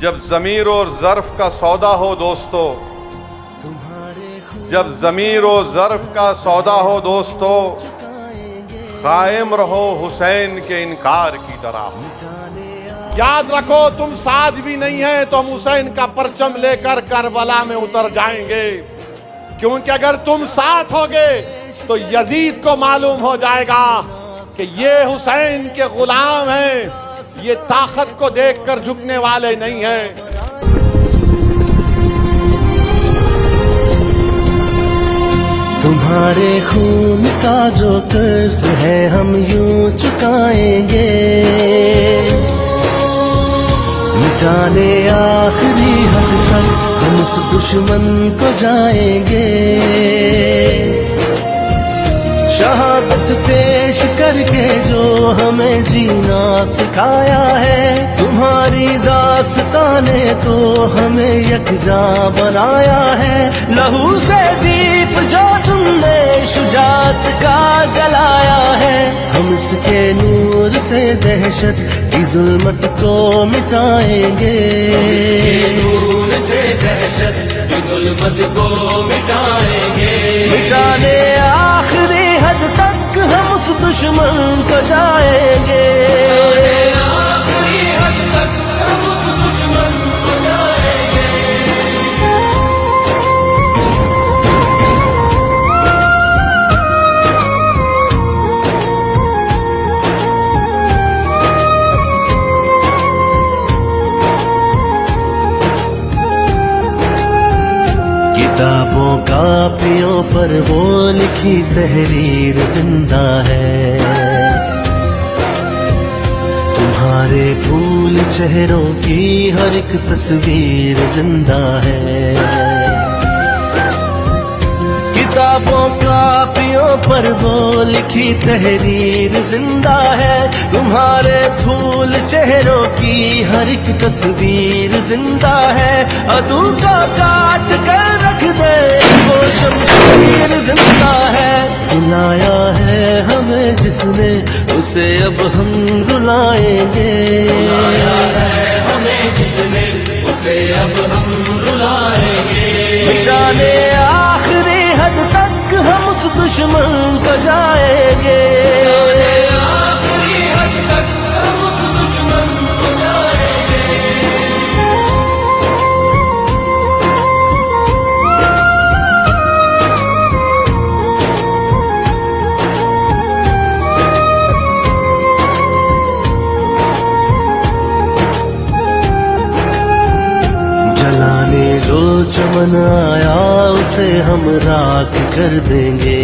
जब ज़मीर और ज़र्फ़ का सौदा हो दोस्तों, जब ज़मीर और ज़र्फ़ का सौदा हो दोस्तों, कायम रहो हुसैन के इनकार की तरह। याद रखो तुम साथ भी नहीं है तो हम हुसैन का परचम लेकर करबला में उतर जाएंगे, क्योंकि अगर तुम साथ होगे तो यजीद को मालूम हो जाएगा कि ये हुसैन के गुलाम हैं, ये ताकत को देखकर झुकने वाले नहीं हैं। तुम्हारे खून का जो कर्ज है हम यूं चुकाएंगे, मिटाने आखिरी हद तक हम उस दुश्मन को जाएंगे। शहादत पेश करके जो हमें जीना सिखाया है, तुम्हारी दास्ताने तो हमें यकजा बनाया है। लहू से दीप जो तुमने शुजात का जलाया है, हम इसके नूर से दहशत की जुल्मत को मिटाएंगे। नूर से दहशत की जुल्मत को मिटाएंगे। मिटाने आखिरी हद तक हम उस दुश्मन को जाएंगे। आखिरी हद तक हम उस दुश्मन को जाएंगे। किताबों कापियों पर वो लिखी तहरीर जिंदा है, तुम्हारे फूल चेहरों की हर एक तस्वीर जिंदा है। किताबों कापियों पर वो लिखी तहरीर जिंदा है, तुम्हारे फूल चेहरों की हर एक तस्वीर जिंदा है। अदू का काट कर रख दे वो शमशीर जिंदा है। रुलाया है हमें जिसने उसे अब हम रुलाएंगे। रुलाया है हमें जिसने उसे अब हम रुलाएंगे। मिटाने आखिरी हद तक हम उस दुश्मन को जाएंगे। आखिरी हद तक हम उस दुश्मन को जाएंगे। जलाने जो चमन आया उसे हम राख कर देंगे।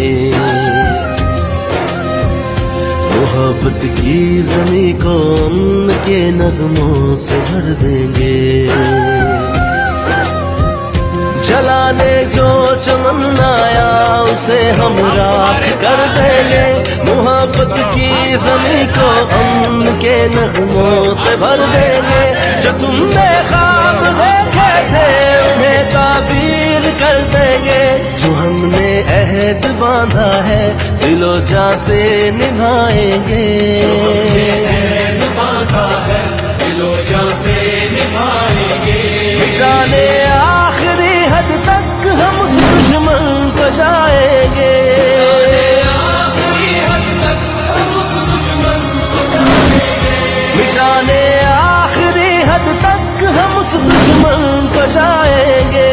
मोहब्बत की ज़मीं को उनके नगमों से भर देंगे। जलाने जो चमन आया उसे हम राख कर देंगे। मोहब्बत की ज़मीं को उनके नगमों से भर देंगे। जो तुमने ख्वाब देखे थे उन्हें ताबीर कर देंगे। जो हमने अहद बांधा है दिलो जान से निभाएंगे। जो हमने अहद बांधा है दिलो जान से निभाएंगे। मिटाने आखिरी हद तक हम उस दुश्मन को जाएंगे। आखिरी हद तक हम उस दुश्मन को जाएंगे। मिटाने आखिरी हद तक हम उस दुश्मन को जाएंगे।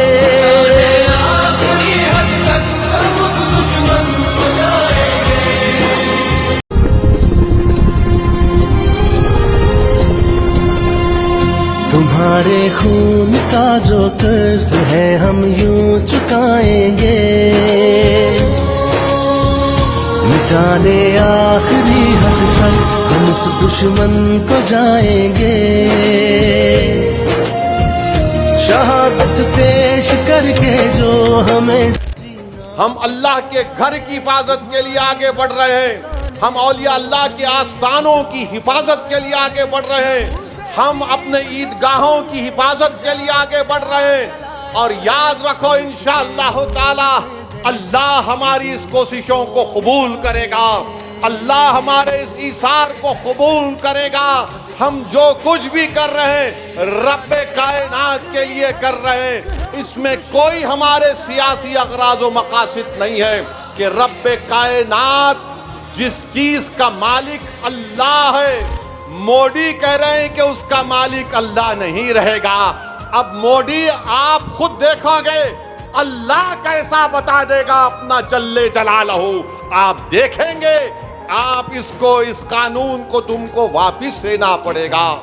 आखिरी हद तक हम उस दुश्मन को जाएंगे। तुम्हारे खून का जो कर्ज है हम यूं चुकाएंगे। मिटाने आखिरी हद तक हम उस दुश्मन को जाएंगे। शहादत पेश करके जो हमें, हम अल्लाह के घर की हिफाजत के लिए आगे बढ़ रहे हैं। हम औलिया अल्लाह के आस्थानों की हिफाजत के लिए आगे बढ़ रहे हैं। हम अपने ईदगाहों की हिफाजत के लिए आगे बढ़ रहे हैं। और याद रखो इंशाअल्लाह ताला अल्लाह हमारी इस कोशिशों को कबूल करेगा। अल्लाह हमारे इस ईसार को कबूल करेगा। हम जो कुछ भी कर रहे हैं रब्बे कायनात के लिए कर रहे हैं। इसमें कोई हमारे सियासी अगराज व मकासद नहीं है कि रब्बे कायनात जिस चीज का मालिक अल्लाह है, मोदी कह रहे हैं कि उसका मालिक अल्लाह नहीं रहेगा। अब मोदी आप खुद देखोगे अल्लाह कैसा बता देगा अपना जल्ले जलालहू, आप देखेंगे। आप इसको, इस कानून को तुमको वापिस लेना पड़ेगा।